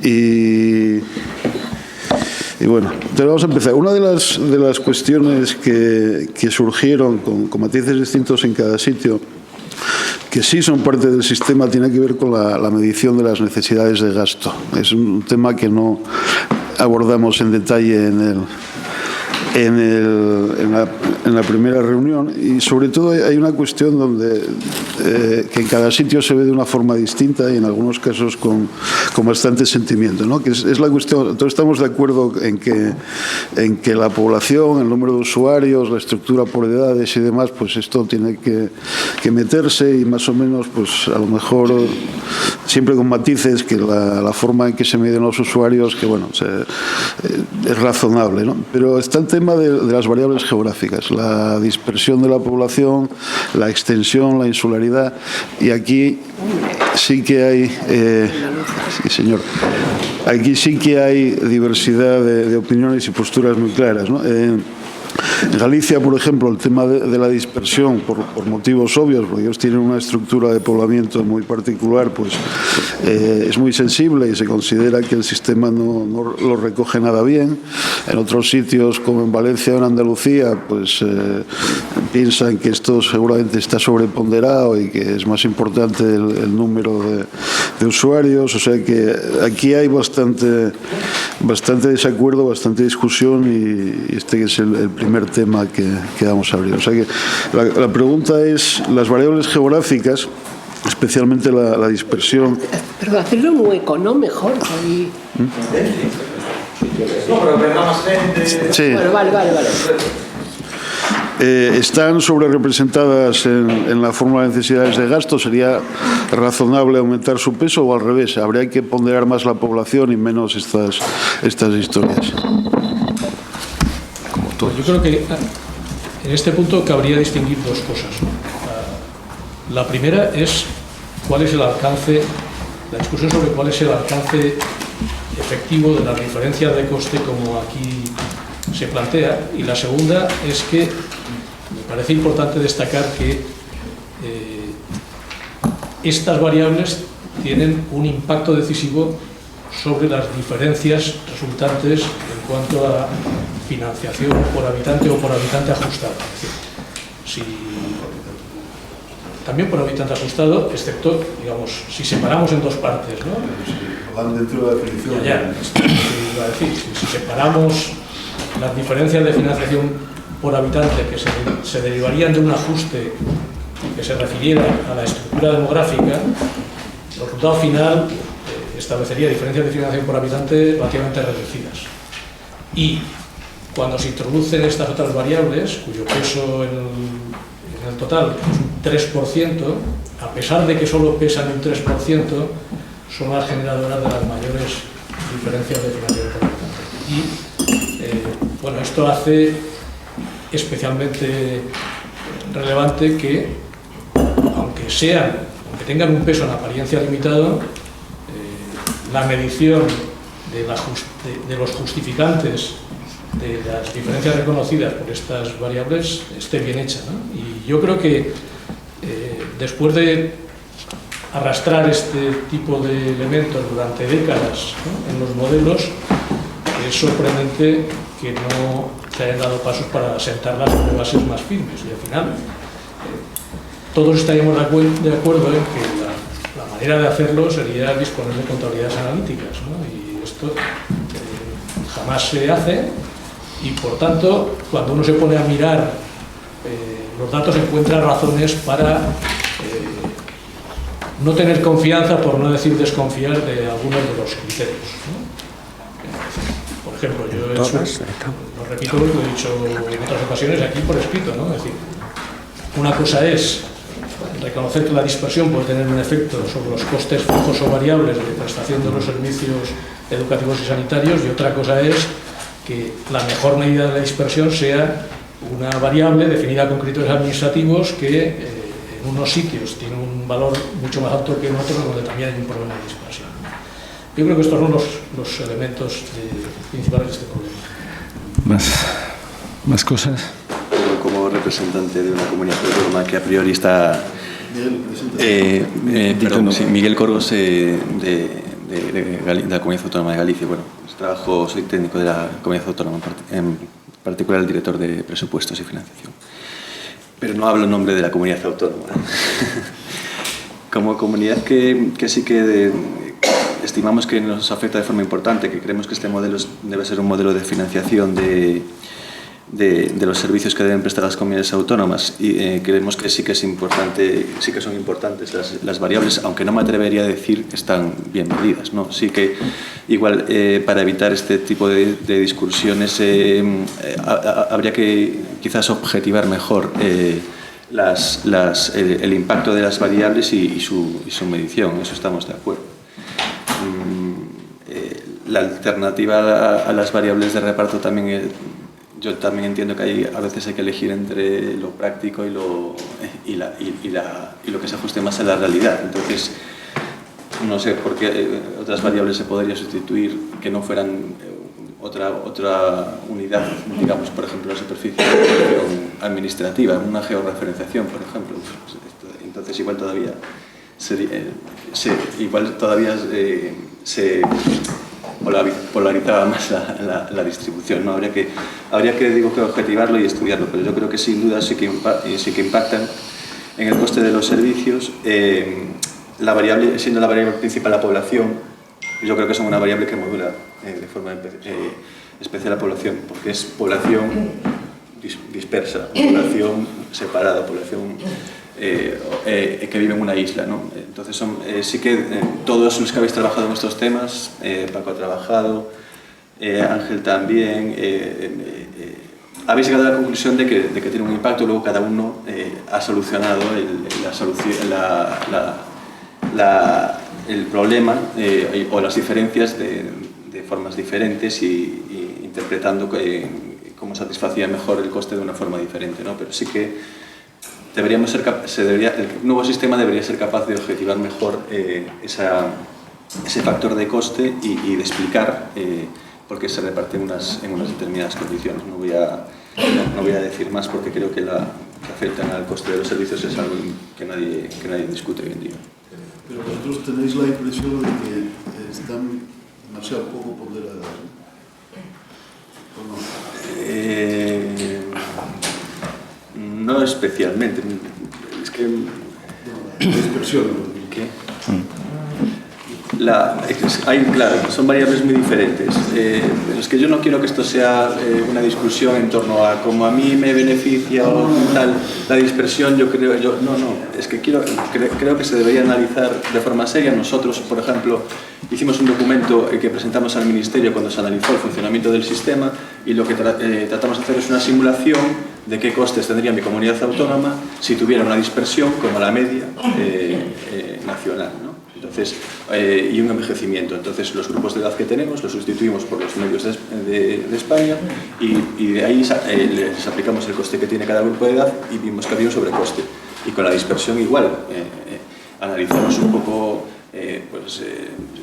Y bueno, entonces vamos a empezar. Una de las cuestiones que surgieron con matices distintos en cada sitio, que sí son parte del sistema, tiene que ver con la medición de las necesidades de gasto. Es un tema que no abordamos en detalle en la primera reunión, y sobre todo hay una cuestión donde que en cada sitio se ve de una forma distinta y en algunos casos con bastante sentimiento, ¿no? Que es la cuestión. Todos estamos de acuerdo en que la población, el número de usuarios, la estructura por edades y demás, pues esto tiene que meterse, y más o menos, pues a lo mejor siempre con matices, que la forma en que se miden los usuarios, que bueno, es razonable, ¿no? Pero está el tema de las variables geográficas, la dispersión de la población, la extensión, la insularidad, y aquí sí que hay, sí señor, aquí sí que hay diversidad de opiniones y posturas muy claras, ¿no? En Galicia, por ejemplo, el tema de la dispersión, por motivos obvios, porque ellos tienen una estructura de poblamiento muy particular, pues es muy sensible y se considera que el sistema no lo recoge nada bien. En otros sitios, como en Valencia o en Andalucía, pues piensan que esto seguramente está sobreponderado y que es más importante el número de usuarios. O sea que aquí hay bastante desacuerdo, bastante discusión, y este que es el primer tema que vamos a abrir. O sea que la pregunta es, las variables geográficas, especialmente la dispersión. Pero hacerlo en hueco, ¿no? Mejor. Ahí. No, pero venga más gente. Sí. Bueno, vale. Están sobre representadas en la fórmula de necesidades de gasto. ¿Sería razonable aumentar su peso, o al revés? ¿Habría que ponderar más la población y menos estas historias? Yo creo que en este punto cabría distinguir dos cosas, ¿no? La primera es cuál es el alcance, la discusión sobre cuál es el alcance efectivo de las diferencias de coste como aquí se plantea, y la segunda es que me parece importante destacar que estas variables tienen un impacto decisivo sobre las diferencias resultantes en cuanto a financiación por habitante o por habitante ajustado. Es decir, también por habitante ajustado, excepto, digamos, si separamos en dos partes, ¿no? Van dentro de la definición. Iba a decir, si separamos las diferencias de financiación por habitante que se derivarían de un ajuste que se refiriera a la estructura demográfica, el resultado final establecería diferencias de financiación por habitante relativamente reducidas. Y cuando se introducen estas otras variables, cuyo peso en el total es un 3%, a pesar de que solo pesan un 3%, son las generadoras de las mayores diferencias de financiación por habitante. Y bueno, esto hace especialmente relevante que, aunque tengan un peso en apariencia limitado, la medición de los justificantes de las diferencias reconocidas por estas variables esté bien hecha, ¿no? Y yo creo que después de arrastrar este tipo de elementos durante décadas, ¿no?, en los modelos, es sorprendente que no se hayan dado pasos para sentarlas sobre bases más firmes, y al final todos estaríamos de acuerdo en que la manera de hacerlo sería disponer de contabilidades analíticas, ¿no? Y esto jamás se hace, y por tanto, cuando uno se pone a mirar los datos, encuentra razones para no tener confianza, por no decir desconfiar, de algunos de los criterios, ¿no? Por ejemplo, yo he hecho, lo repito lo que he dicho en otras ocasiones aquí por escrito, ¿no? Es decir, una cosa es reconocer que la dispersión puede tener un efecto sobre los costes fijos o variables de prestación de los servicios educativos y sanitarios, y otra cosa es que la mejor medida de la dispersión sea una variable definida con criterios administrativos que en unos sitios tiene un valor mucho más alto que en otros, donde también hay un problema de dispersión. Yo creo que estos son los elementos principales de este problema. ¿Más cosas? Como representante de una comunidad autónoma que a priori está... Miguel Corgos, de de la Comunidad Autónoma de Galicia. Bueno, soy técnico de la Comunidad Autónoma, en particular el director de presupuestos y financiación. Pero no hablo en nombre de la Comunidad Autónoma. Como comunidad que sí que estimamos que nos afecta de forma importante, que creemos que este modelo debe ser un modelo de financiación de los servicios que deben prestar las comunidades autónomas, y creemos que sí que es importante, sí que son importantes las variables, aunque no me atrevería a decir que están bien medidas, ¿no? Sí que igual para evitar este tipo de discusiones habría que quizás objetivar mejor el impacto de las variables y su medición, eso estamos de acuerdo. La alternativa a las variables de reparto también yo también entiendo que a veces hay que elegir entre lo práctico y lo que se ajuste más a la realidad. Entonces, no sé por qué otras variables se podría sustituir que no fueran otra unidad, digamos, por ejemplo, la superficie administrativa, una georreferenciación, por ejemplo. Entonces, igual todavía se polarizaba más la distribución, ¿no? Habría que objetivarlo y estudiarlo, pero yo creo que sin duda sí que impactan en el coste de los servicios. Siendo la variable principal la población, yo creo que son una variable que modula de forma especial la población, porque es población dispersa, población separada, población que vive en una isla, ¿no? Entonces sí que todos los que habéis trabajado en estos temas, Paco ha trabajado, Ángel también, habéis llegado a la conclusión de que tiene un impacto. Luego cada uno ha solucionado el problema o las diferencias de formas diferentes y interpretando cómo satisfacía mejor el coste de una forma diferente, ¿no? Pero sí que el nuevo sistema debería ser capaz de objetivar mejor ese factor de coste y de explicar por qué se reparte en unas determinadas condiciones. No voy a decir más porque creo que afectan al coste de los servicios es algo que nadie discute hoy en día. Pero vosotros tenéis la impresión de que están demasiado poco ponderadas, ¿o no? No especialmente. Es que... dispersión. ¿Qué? Claro, son variables muy diferentes. Pero es que yo no quiero que esto sea una discusión en torno a cómo a mí me beneficia o tal. La dispersión, es que creo que se debería analizar de forma seria. Nosotros, por ejemplo, hicimos un documento que presentamos al Ministerio cuando se analizó el funcionamiento del sistema, y lo que tratamos de hacer es una simulación de qué costes tendría mi comunidad autónoma si tuviera una dispersión como la media nacional, ¿no? Entonces, y un envejecimiento. Entonces, los grupos de edad que tenemos los sustituimos por los medios de España y de ahí les aplicamos el coste que tiene cada grupo de edad y vimos que había un sobrecoste. Y con la dispersión igual, analizamos un poco,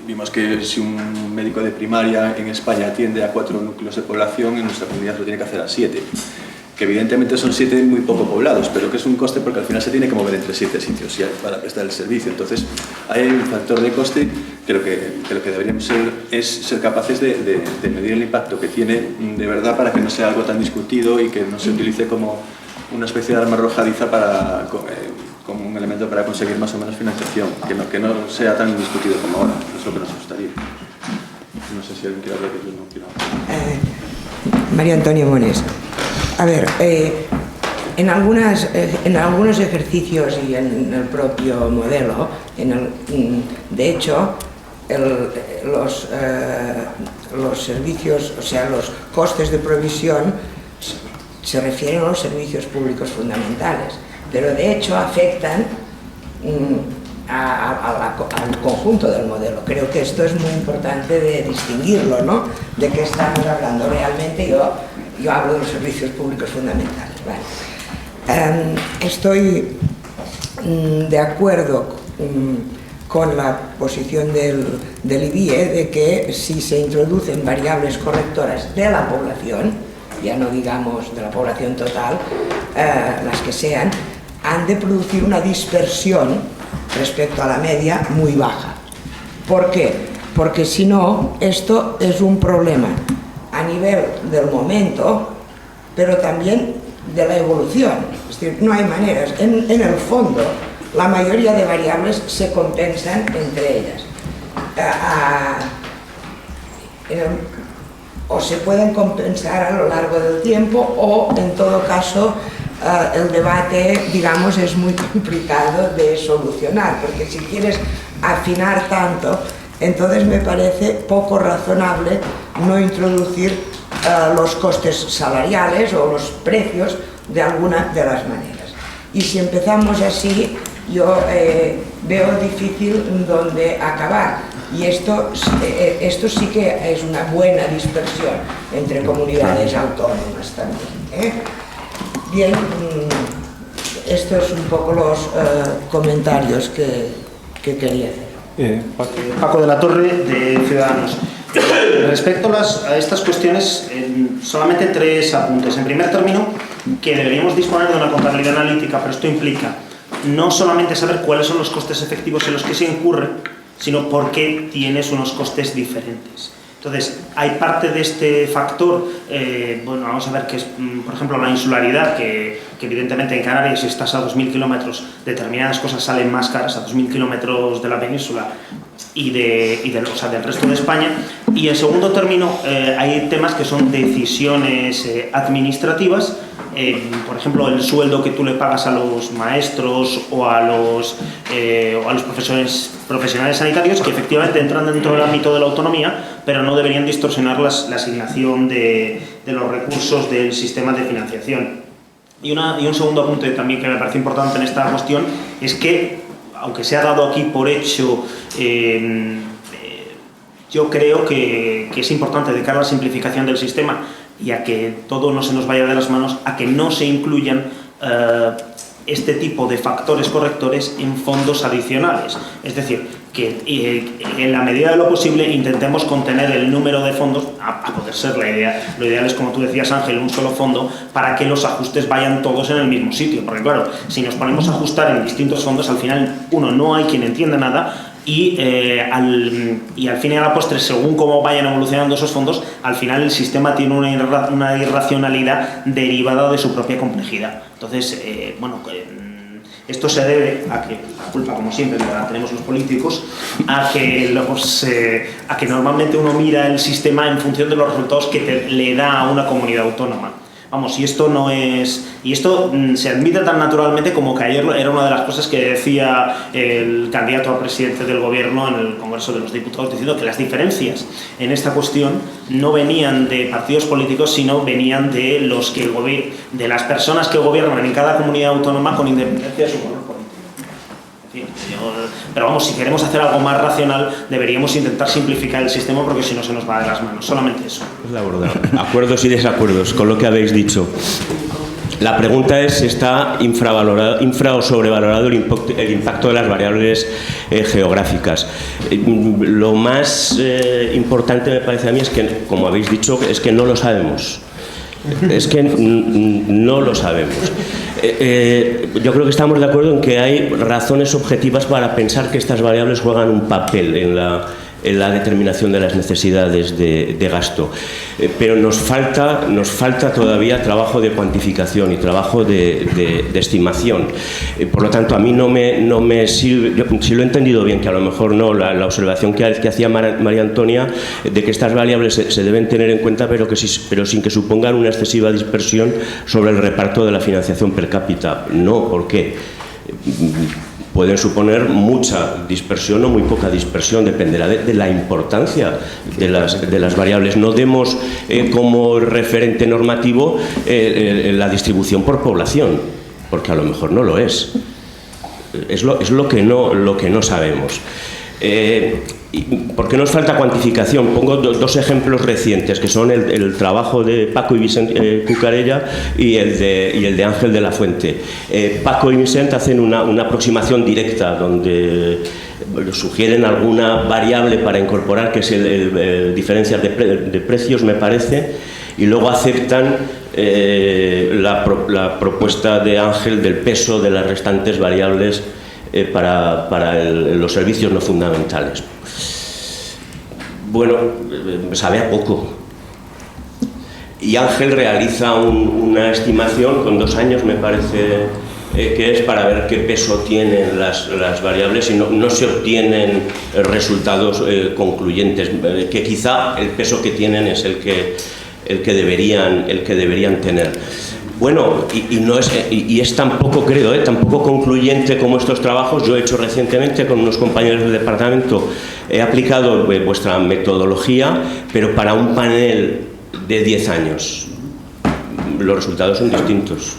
vimos que si un médico de primaria en España atiende a 4 núcleos de población, en nuestra comunidad lo tiene que hacer a 7. Que evidentemente son 7 muy poco poblados, pero que es un coste porque al final se tiene que mover entre 7 sitios para prestar el servicio. Entonces, hay un factor de coste que lo que deberíamos es ser capaces de medir el impacto que tiene de verdad, para que no sea algo tan discutido y que no se utilice como una especie de arma arrojadiza como un elemento para conseguir más o menos financiación, que no sea tan discutido como ahora. Es lo que nos gustaría. No sé si alguien quiere hablar, que yo no quiero hablar. María Antonia Mones. A ver, en algunos ejercicios y en el propio modelo, de hecho, los servicios, o sea, los costes de provisión se refieren a los servicios públicos fundamentales, pero de hecho afectan al conjunto del modelo. Creo que esto es muy importante de distinguirlo, ¿no? De qué estamos hablando realmente. Yo hablo de los servicios públicos fundamentales, ¿vale? Estoy de acuerdo con la posición del IBIE de que si se introducen variables correctoras de la población, ya no digamos de la población total, las que sean, han de producir una dispersión respecto a la media muy baja. ¿Por qué? porque si no, esto es un problema a nivel del momento, pero también de la evolución. Es decir, no hay maneras. En el fondo, la mayoría de variables se compensan entre ellas. O se pueden compensar a lo largo del tiempo, o en todo caso el debate, digamos, es muy complicado de solucionar, porque si quieres afinar tanto, entonces me parece poco razonable no introducir los costes salariales o los precios de alguna de las maneras. Y si empezamos así, yo veo difícil dónde acabar. Y esto sí que es una buena dispersión entre comunidades autónomas también. Bien, estos son un poco los comentarios que quería hacer. Paco de la Torre, de Ciudadanos. Respecto a estas cuestiones, solamente 3 apuntes. En primer término, que deberíamos disponer de una contabilidad analítica, pero esto implica no solamente saber cuáles son los costes efectivos en los que se incurre, sino por qué tienes unos costes diferentes. Entonces, hay parte de este factor, bueno, vamos a ver que es, por ejemplo, la insularidad, que evidentemente en Canarias, si estás a 2.000 kilómetros, determinadas cosas salen más caras a 2.000 kilómetros de la península y del resto de España. Y en segundo término, hay temas que son decisiones administrativas. Por ejemplo, el sueldo que tú le pagas a los maestros o a los profesionales sanitarios, que efectivamente entran dentro del ámbito de la autonomía, pero no deberían distorsionar la asignación de los recursos del sistema de financiación. Y un segundo apunte también que me parece importante en esta cuestión es que, aunque se ha dado aquí por hecho, yo creo que es importante, de cara a la simplificación del sistema y a que todo no se nos vaya de las manos, a que no se incluyan este tipo de factores correctores en fondos adicionales. Es decir, que en la medida de lo posible intentemos contener el número de fondos, a poder ser la idea. Lo ideal es, como tú decías, Ángel, un solo fondo, para que los ajustes vayan todos en el mismo sitio. Porque claro, si nos ponemos a ajustar en distintos fondos, al final, no hay quien entienda nada, y al fin y a la postre, según cómo vayan evolucionando esos fondos, al final el sistema tiene una irracionalidad derivada de su propia complejidad. Entonces, esto se debe a que, la culpa como siempre la tenemos los políticos, a que normalmente uno mira el sistema en función de los resultados que le da a una comunidad autónoma. Vamos, y esto se admite tan naturalmente como que ayer era una de las cosas que decía el candidato a presidente del gobierno en el Congreso de los Diputados, diciendo que las diferencias en esta cuestión no venían de partidos políticos, sino venían de las personas que gobiernan en cada comunidad autónoma, con independencia de su color político. Pero vamos, si queremos hacer algo más racional, deberíamos intentar simplificar el sistema, porque si no se nos va de las manos. Solamente eso. Acuerdos y desacuerdos con lo que habéis dicho. La pregunta es si está infra o sobrevalorado el impacto de las variables geográficas. Lo más importante, me parece a mí, es que, como habéis dicho, es que no lo sabemos. Es que no lo sabemos. Yo creo que estamos de acuerdo en que hay razones objetivas para pensar que estas variables juegan un papel en la determinación de las necesidades de gasto, pero nos falta todavía trabajo de cuantificación y trabajo de estimación. Por lo tanto, a mí no me sirve, yo, si lo he entendido bien, que a lo mejor no, la observación que hacía María Antonia, de que estas variables se deben tener en cuenta, pero sin que supongan una excesiva dispersión sobre el reparto de la financiación per cápita. No, ¿por qué? Pueden suponer mucha dispersión o muy poca dispersión, dependerá de la importancia de las variables. No demos como referente normativo la distribución por población, porque a lo mejor no lo es. Es lo que no sabemos. ¿Por qué nos falta cuantificación? Pongo dos ejemplos recientes, que son el trabajo de Paco y Vicente Cucarella y el de Ángel de la Fuente. Paco y Vicente hacen una aproximación directa, donde sugieren alguna variable para incorporar, que es el diferencias de precios, me parece, y luego aceptan la propuesta de Ángel del peso de las restantes variables para los servicios no fundamentales. Bueno, sabe a poco. Y Ángel realiza una estimación con 2 años, me parece que es, para ver qué peso tienen las variables, y no se obtienen resultados concluyentes, que quizá el peso que tienen es el que deberían tener. Bueno, y es tampoco, creo, tampoco concluyente como estos trabajos. Yo he hecho recientemente con unos compañeros del departamento, he aplicado vuestra metodología, pero para un panel de 10 años. Los resultados son distintos.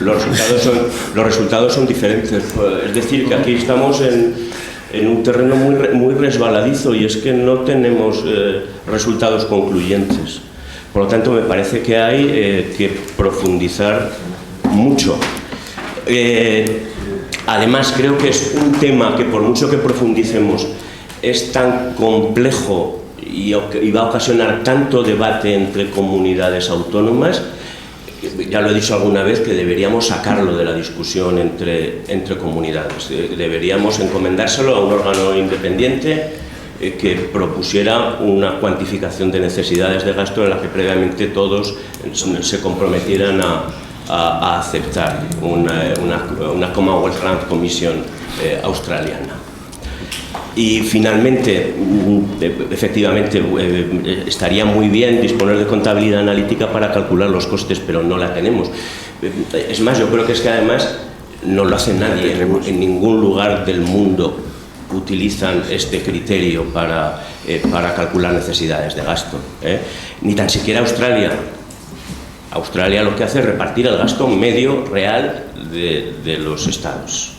Los resultados son diferentes. Es decir, que aquí estamos en un terreno muy resbaladizo, y es que no tenemos resultados concluyentes. Por lo tanto, me parece que hay que profundizar mucho. Además, creo que es un tema que, por mucho que profundicemos, es tan complejo y va a ocasionar tanto debate entre comunidades autónomas, ya lo he dicho alguna vez, que deberíamos sacarlo de la discusión entre comunidades. Deberíamos encomendárselo a un órgano independiente que propusiera una cuantificación de necesidades de gasto en la que previamente todos se comprometieran a aceptar una Commonwealth Grant Commission australiana. Y finalmente, efectivamente, estaría muy bien disponer de contabilidad analítica para calcular los costes, pero no la tenemos. Es más, yo creo que es que además no lo hace nadie en ningún lugar del mundo. Utilizan este criterio para calcular necesidades de gasto, ni tan siquiera Australia. Australia lo que hace es repartir el gasto medio real de los estados.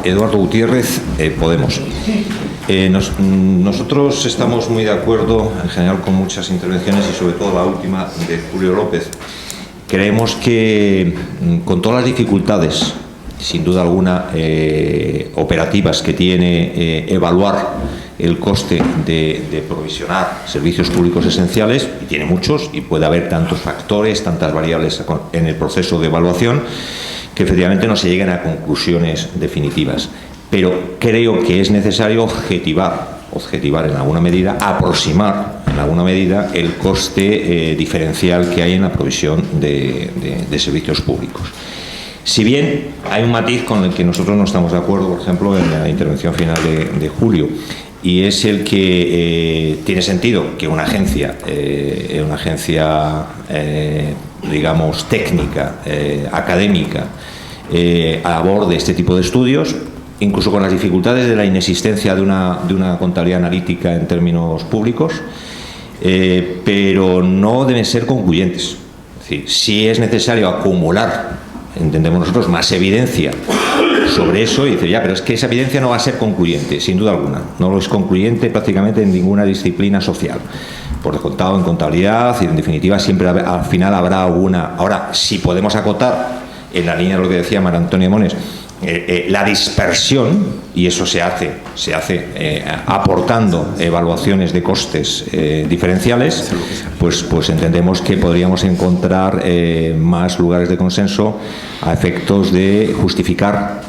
Eduardo Gutiérrez, Podemos. Nosotros estamos muy de acuerdo en general con muchas intervenciones, y sobre todo la última de Julio López. Creemos que, con todas las dificultades, sin duda alguna, operativas que tiene evaluar el coste de provisionar servicios públicos esenciales, y tiene muchos, y puede haber tantos factores, tantas variables en el proceso de evaluación, que efectivamente no se lleguen a conclusiones definitivas. Pero creo que es necesario objetivar en alguna medida, aproximar en alguna medida el coste diferencial que hay en la provisión de servicios públicos. Si bien hay un matiz con el que nosotros no estamos de acuerdo, por ejemplo, en la intervención final de Julio, y es el que tiene sentido que una agencia digamos técnica, académica, aborde este tipo de estudios, incluso con las dificultades de la inexistencia de una contabilidad analítica en términos públicos, pero no deben ser concluyentes. Es decir, si es necesario acumular, entendemos nosotros, más evidencia sobre eso, y dice, ya, pero es que esa evidencia no va a ser concluyente, sin duda alguna. No lo es concluyente prácticamente en ninguna disciplina social. Por descontado en contabilidad, y en definitiva siempre al final habrá alguna. Ahora, si podemos acotar, en la línea de lo que decía María Antonia Mones, la dispersión, y eso se hace aportando evaluaciones de costes diferenciales, pues entendemos que podríamos encontrar más lugares de consenso a efectos de justificar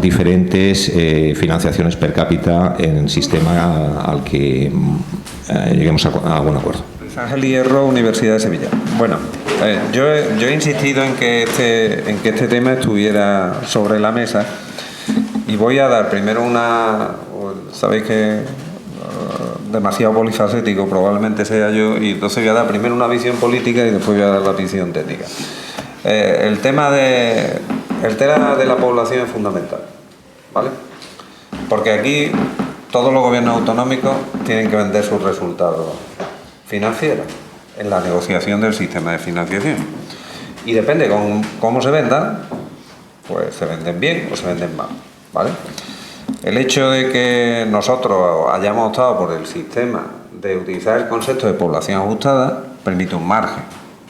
diferentes financiaciones per cápita en el sistema al que lleguemos a algún acuerdo. Ángel Hierro, Universidad de Sevilla. Bueno, yo he insistido en que este tema estuviera sobre la mesa, y voy a dar primero sabéis que demasiado polifacético probablemente sea yo, y entonces voy a dar primero una visión política y después voy a dar la visión técnica. El tema de la población es fundamental, ¿vale? Porque aquí todos los gobiernos autonómicos tienen que vender sus resultados financieros en la negociación del sistema de financiación, y depende con cómo se vendan, pues se venden bien o se venden mal, ¿vale? El hecho de que nosotros hayamos optado por el sistema de utilizar el concepto de población ajustada permite un margen.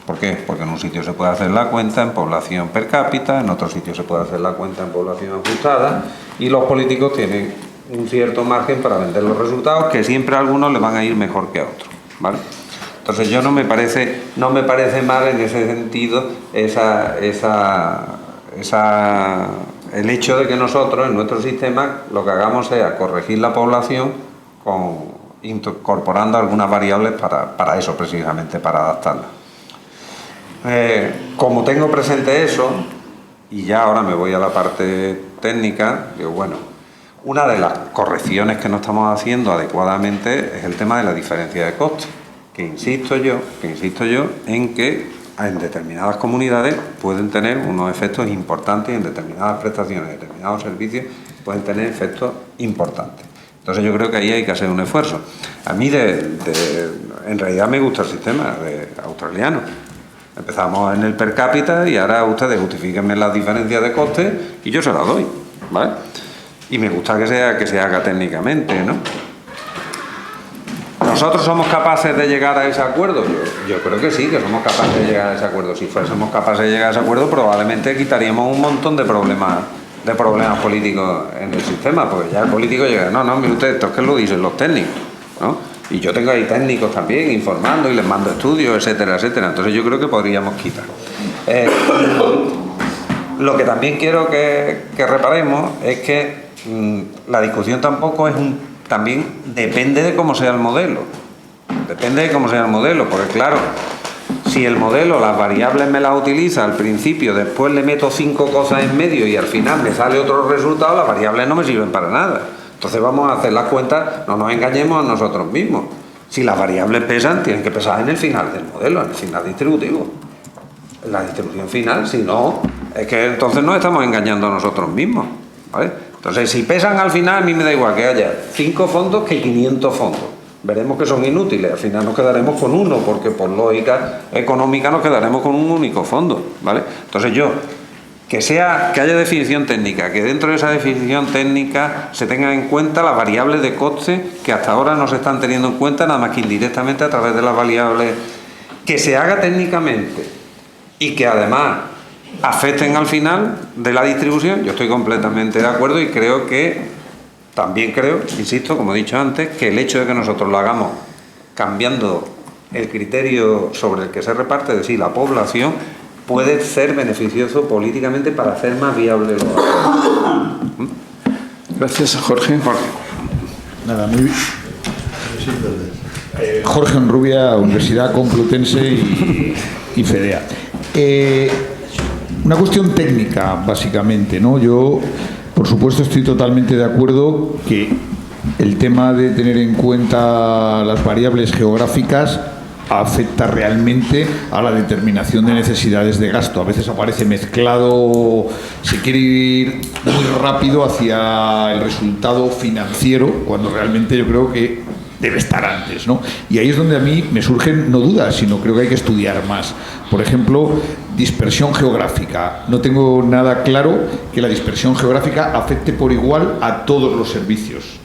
¿Por qué? Porque en un sitio se puede hacer la cuenta en población per cápita, en otro sitio se puede hacer la cuenta en población ajustada, y los políticos tienen un cierto margen para vender los resultados, que siempre a algunos les van a ir mejor que a otros, ¿vale? Entonces no me parece el hecho de que nosotros en nuestro sistema lo que hagamos sea corregir la población incorporando algunas variables para eso precisamente, para adaptarla. Como tengo presente eso, y ya ahora me voy a la parte técnica, digo, bueno, una de las correcciones que no estamos haciendo adecuadamente es el tema de la diferencia de costes, que insisto yo en que en determinadas comunidades pueden tener unos efectos importantes y en determinadas prestaciones, determinados servicios pueden tener efectos importantes. Entonces yo creo que ahí hay que hacer un esfuerzo. A mí en realidad me gusta el sistema australiano. Empezamos en el per cápita y ahora ustedes justifíquenme las diferencias de costes y yo se las doy, ¿vale? Y me gusta que se haga técnicamente, ¿no? ¿Nosotros somos capaces de llegar a ese acuerdo? Yo creo que sí, que somos capaces de llegar a ese acuerdo. Si fuésemos capaces de llegar a ese acuerdo, probablemente quitaríamos un montón de problemas políticos en el sistema, porque ya el político llega, no, mire usted, esto es que lo dicen los técnicos, ¿no? Y yo tengo ahí técnicos también informando y les mando estudios, etcétera, etcétera. Entonces yo creo que podríamos quitar. Lo que también quiero que reparemos es que la discusión tampoco es también depende de cómo sea el modelo. Depende de cómo sea el modelo, porque claro, si el modelo, las variables me las utiliza al principio, después le meto 5 cosas en medio y al final me sale otro resultado, las variables no me sirven para nada. Entonces vamos a hacer las cuentas, no nos engañemos a nosotros mismos. Si las variables pesan, tienen que pesar en el final del modelo, en el final distributivo. En la distribución final, si no, es que entonces nos estamos engañando a nosotros mismos, ¿vale? Entonces, si pesan al final, a mí me da igual que haya 5 fondos que 500 fondos. Veremos que son inútiles, al final nos quedaremos con uno, porque por lógica económica nos quedaremos con un único fondo, ¿vale? Entonces que haya definición técnica, que dentro de esa definición técnica se tengan en cuenta las variables de coste que hasta ahora no se están teniendo en cuenta, nada más que indirectamente a través de las variables, que se haga técnicamente y que además afecten al final de la distribución. Yo estoy completamente de acuerdo y también creo, insisto, como he dicho antes, que el hecho de que nosotros lo hagamos cambiando el criterio sobre el que se reparte, es decir, la población, puede ser beneficioso políticamente para hacer más viable los acuerdos. Gracias, Jorge. Nada, muy bien. Jorge Onrubia, Universidad Complutense y FEDEA. Una cuestión técnica, básicamente, ¿no? Yo, por supuesto, estoy totalmente de acuerdo que el tema de tener en cuenta las variables geográficas afecta realmente a la determinación de necesidades de gasto. A veces aparece mezclado, se quiere ir muy rápido hacia el resultado financiero, cuando realmente yo creo que debe estar antes, ¿no? Y ahí es donde a mí me surgen no dudas, sino creo que hay que estudiar más. Por ejemplo, dispersión geográfica. No tengo nada claro que la dispersión geográfica afecte por igual a todos los servicios.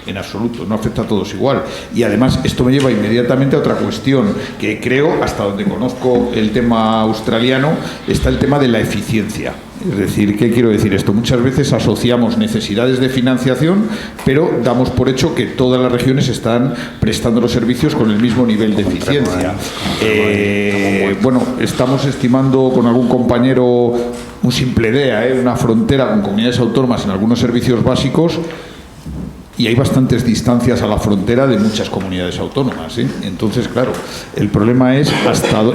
En absoluto, no afecta a todos igual. Y además esto me lleva inmediatamente a otra cuestión, que creo, hasta donde conozco el tema australiano, está el tema de la eficiencia. Es decir, ¿qué quiero decir esto? Muchas veces asociamos necesidades de financiación, pero damos por hecho que todas las regiones están prestando los servicios con el mismo nivel de eficiencia. Bueno, estamos estimando con algún compañero un simple idea, una frontera con comunidades autónomas en algunos servicios básicos, y hay bastantes distancias a la frontera de muchas comunidades autónomas, ¿eh? Entonces, claro, el problema es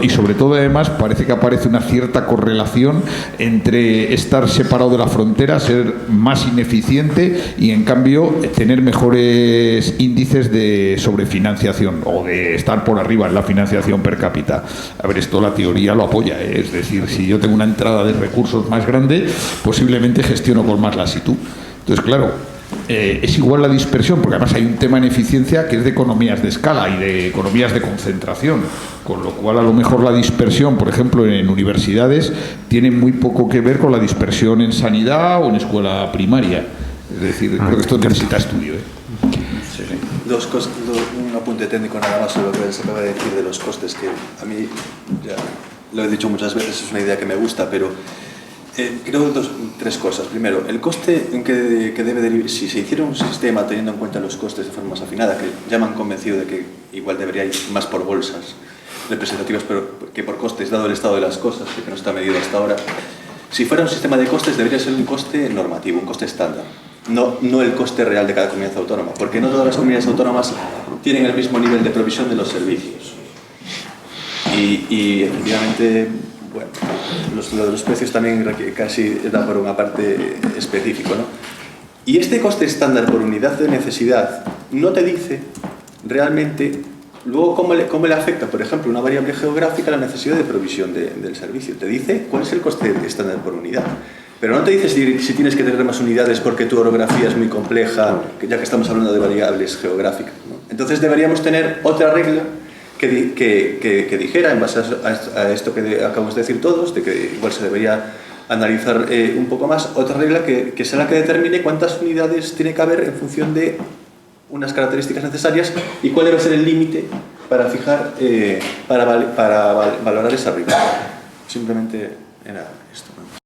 y sobre todo además parece que aparece una cierta correlación entre estar separado de la frontera, ser más ineficiente y en cambio tener mejores índices de sobrefinanciación o de estar por arriba en la financiación per cápita. A ver, esto la teoría lo apoya, ¿eh? Es decir, si yo tengo una entrada de recursos más grande, posiblemente gestiono con más lasitud. Entonces, claro, es igual la dispersión, porque además hay un tema en eficiencia que es de economías de escala y de economías de concentración, con lo cual a lo mejor la dispersión, por ejemplo, en universidades tiene muy poco que ver con la dispersión en sanidad o en escuela primaria. Es decir, creo que esto necesita estudio, ¿eh? Sí. Dos cosas, un apunte técnico nada más sobre lo que se acaba de decir de los costes, que a mí, ya lo he dicho muchas veces, es una idea que me gusta, pero creo tres cosas. Primero, el coste en que debe derivar, si se hiciera un sistema teniendo en cuenta los costes de forma más afinada, que ya me han convencido de que igual debería ir más por bolsas representativas pero que por costes, dado el estado de las cosas, que no está medido hasta ahora. Si fuera un sistema de costes, debería ser un coste normativo, un coste estándar, no el coste real de cada comunidad autónoma, porque no todas las comunidades autónomas tienen el mismo nivel de provisión de los servicios. Y efectivamente, bueno, lo de los precios también casi da por una parte específico, ¿no? Y este coste estándar por unidad de necesidad no te dice realmente luego cómo le afecta, por ejemplo, una variable geográfica a la necesidad de provisión del servicio. Te dice cuál es el coste estándar por unidad, pero no te dice si tienes que tener más unidades porque tu orografía es muy compleja, ya que estamos hablando de variables geográficas, ¿no? Entonces deberíamos tener otra regla que dijera, en base a esto que acabamos de decir todos, de que igual se debería analizar un poco más, otra regla que sea la que determine cuántas unidades tiene que haber en función de unas características necesarias y cuál debe ser el límite para fijar, para valorar esa regla. Simplemente era esto, ¿no?